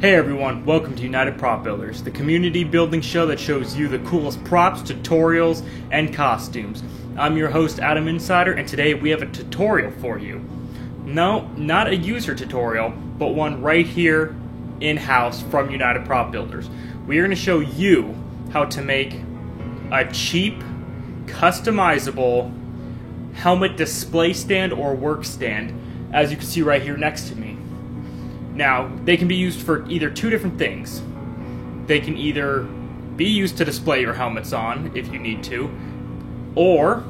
Hey everyone, welcome to United Prop Builders, the community building show that shows you the coolest props, tutorials, and costumes. I'm your host Adam Insider, and today we have a tutorial for you. No, not a user tutorial, but one right here in-house from United Prop Builders. We are going to show you how to make a cheap, customizable helmet display stand or work stand, as you can see right here next to me. Now, they can be used for either two different things. They can either be used to display your helmets on, if you need to, or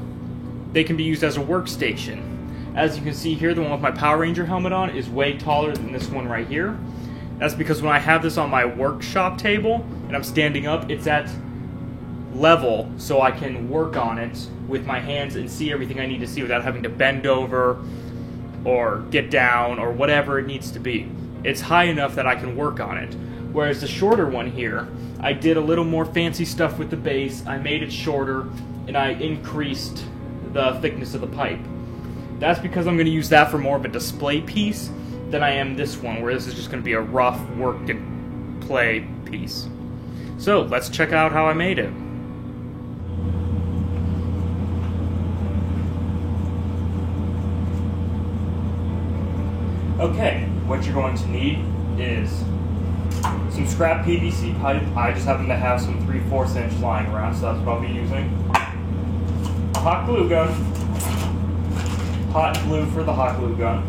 they can be used as a workstation. As you can see here, the one with my Power Ranger helmet on is way taller than this one right here. That's because when I have this on my workshop table, and I'm standing up, it's at level, so I can work on it with my hands and see everything I need to see without having to bend over, or get down, or whatever it needs to be. It's high enough that I can work on it. Whereas the shorter one here, I did a little more fancy stuff with the base, I made it shorter, and I increased the thickness of the pipe. That's because I'm going to use that for more of a display piece than I am this one, where this is just going to be a rough work and play piece. So, let's check out how I made it. Okay, what you're going to need is some scrap PVC pipe. I just happen to have some 3/4 inch lying around, so that's what I'll be using. A hot glue gun. Hot glue for the hot glue gun.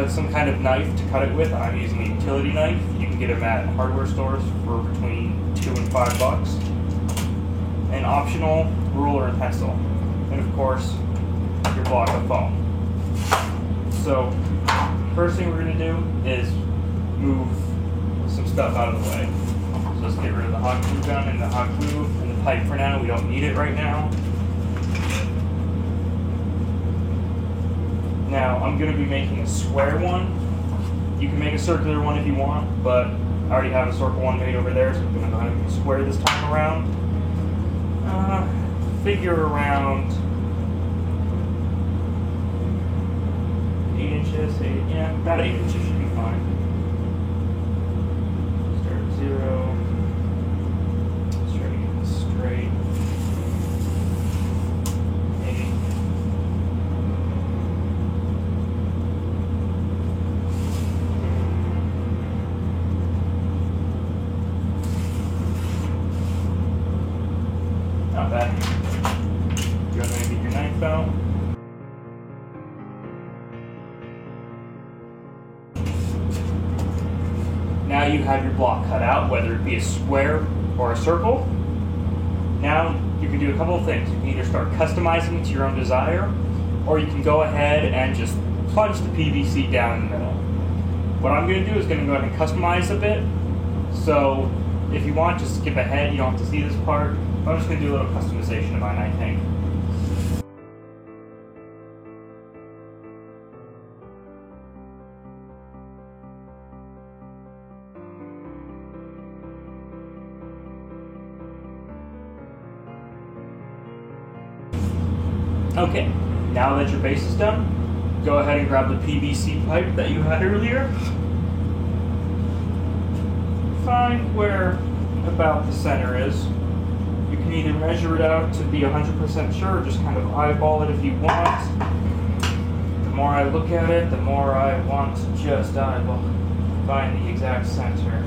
Some kind of knife to cut it with. I'm using a utility knife. You can get them at hardware stores for between $2 and $5. An optional ruler and pencil. And of course, your block of foam. So, first thing we're going to do is move some stuff out of the way. So let's get rid of the hot glue gun and the hot glue and the pipe for now. We don't need it right now. Now, I'm going to be making a square one. You can make a circular one if you want, but I already have a circle one made over there, so I'm going to go ahead and make a square this time around. Figure around 8 inches, yeah, about 8 inches should be fine. Start at 0. Start to get this straight. 8. Not bad. Go ahead and get your knife out. Now you have your block cut out, whether it be a square or a circle. Now you can do a couple of things. You can either start customizing it to your own desire, or you can go ahead and just plunge the PVC down in the middle. What I'm going to do is going to go ahead and customize a bit. So if you want, just skip ahead. You don't have to see this part. I'm just going to do a little customization of mine, I think. Okay, now that your base is done, go ahead and grab the PVC pipe that you had earlier. Find where about the center is. You can either measure it out to be 100% sure, or just kind of eyeball it if you want. The more I look at it, the more I want to just eyeball, find the exact center.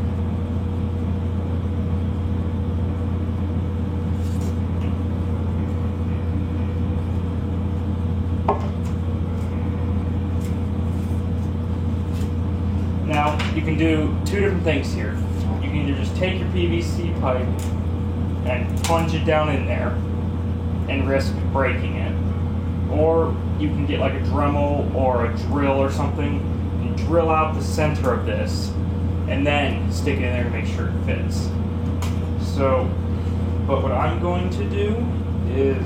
Now, you can do two different things here. You can either just take your PVC pipe and plunge it down in there and risk breaking it. Or you can get like a Dremel or a drill or something and drill out the center of this and then stick it in there to make sure it fits. So, but what I'm going to do is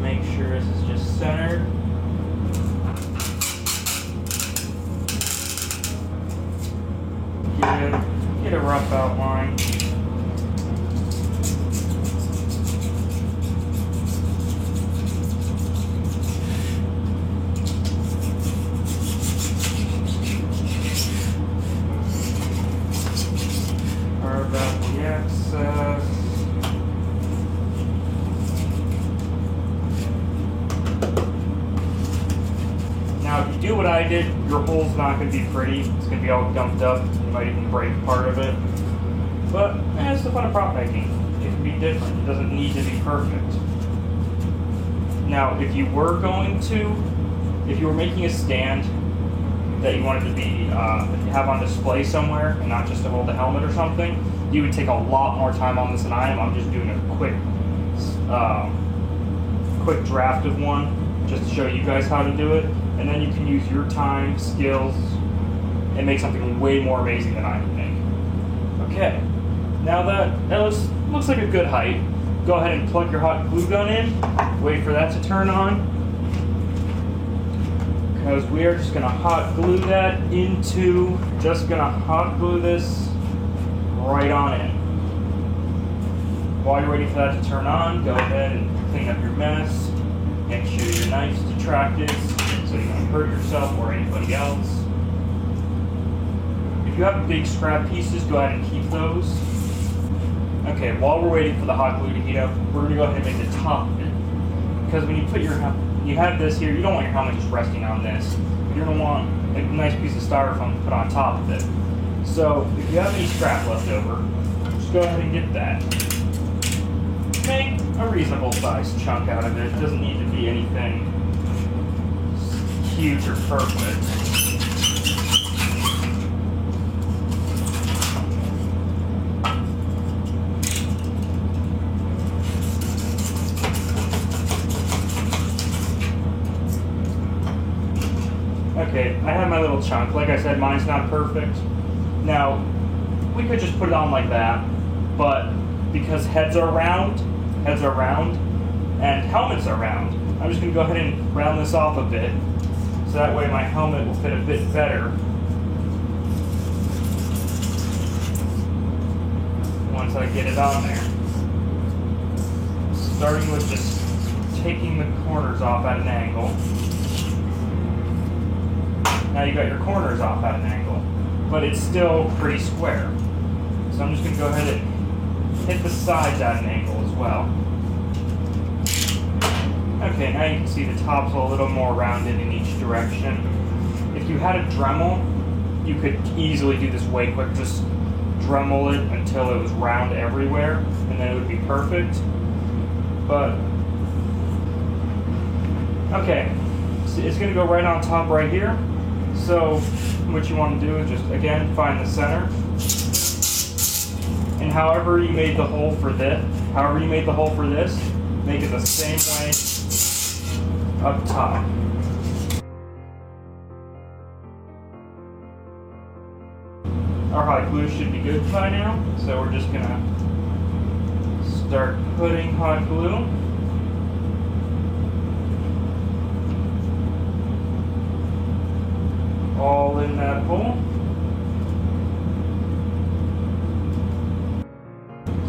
make sure this is just centered. Get a rough outline. about the access. Now, if you do what I did, your hole's not going to be pretty. It's going to be all gumped up. You might even break part of it. But it's the fun of prop making. It can be different. It doesn't need to be perfect. Now, if you were making a stand that you wanted to be have on display somewhere and not just to hold the helmet or something, you would take a lot more time on this than I am. I'm just doing a quick draft of one just to show you guys how to do it, and then you can use your time, skills, and make something way more amazing than I can make. Okay, now that looks like a good height, go ahead and plug your hot glue gun in, wait for that to turn on, because we are just going to hot glue that into, hot glue this right on in. While you're waiting for that to turn on, go ahead and clean up your mess. Make sure your knife's detracted so you don't hurt yourself or anybody else. If you have big scrap pieces, go ahead and keep those. Okay, while we're waiting for the hot glue to heat up, we're going to go ahead and make the top of it. Because when you put you have this here, you don't want your helmet just resting on this. You're going to want a nice piece of styrofoam to put on top of it. So if you have any scrap left over, just go ahead and get that. Make a reasonable sized chunk out of it. It doesn't need to be anything huge or perfect. Okay, I have my little chunk. Like I said, mine's not perfect. Now, we could just put it on like that, but because heads are round, and helmets are round, I'm just going to go ahead and round this off a bit, so that way my helmet will fit a bit better once I get it on there. Starting with just taking the corners off at an angle. Now you got your corners off at an angle, but it's still pretty square. So I'm just going to go ahead and hit the sides at an angle as well. Okay, now you can see the top's a little more rounded in each direction. If you had a Dremel, you could easily do this way quick. Just Dremel it until it was round everywhere, and then it would be perfect. But, okay, so it's going to go right on top right here. So what you want to do is just, again, find the center. And however you made the hole for this, make it the same way up top. Our hot glue should be good by now, so we're just gonna start putting hot glue. All in that hole.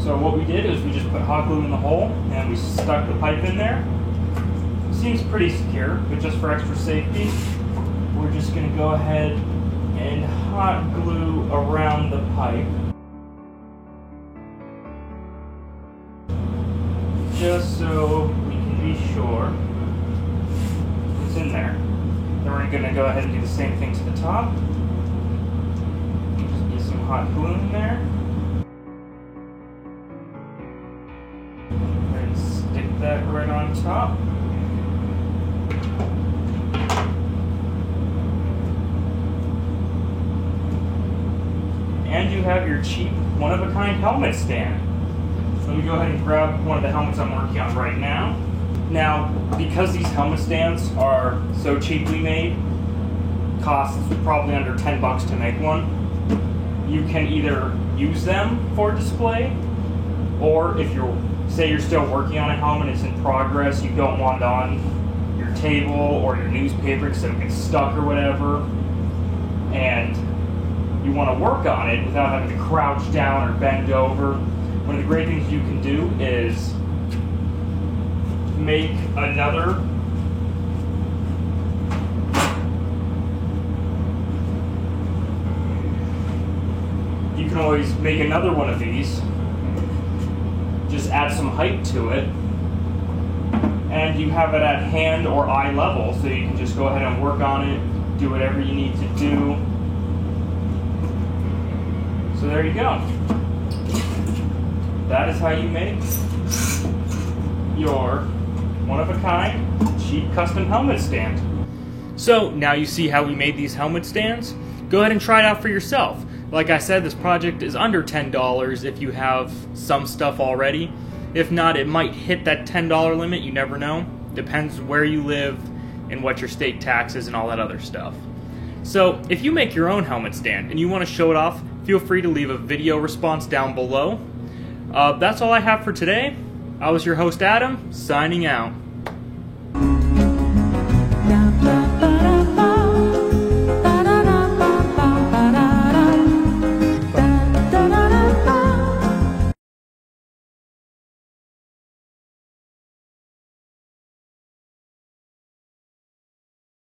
So what we did is we just put hot glue in the hole and we stuck the pipe in there. Seems pretty secure, but just for extra safety, we're just going to go ahead and hot glue around the pipe. Just so we can be sure it's in there. Then we're going to go ahead and do the same thing to the top. Just get some hot glue in there. And stick that right on top. And you have your cheap, one-of-a-kind helmet stand. Let me go ahead and grab one of the helmets I'm working on right now. Now, because these helmet stands are so cheaply made, costs probably under $10 to make one, you can either use them for display, or if say you're still working on a helmet, it's in progress, you don't want it on your table or your newspaper so it gets stuck or whatever, and you want to work on it without having to crouch down or bend over, one of the great things you can do is make another you can always make another one of these. Just add some height to it. And you have it at hand or eye level, so you can just go ahead and work on it, do whatever you need to do. So there you go. That is how you make your one-of-a-kind cheap custom helmet stand. So now you see how we made these helmet stands. Go ahead and try it out for yourself. Like I said, this project is under $10 if you have some stuff already. If not, it might hit that $10 limit, you never know. Depends where you live and what your state tax is and all that other stuff. So if you make your own helmet stand and you want to show it off, feel free to leave a video response down below. That's all I have for today. I was your host Adam, signing out.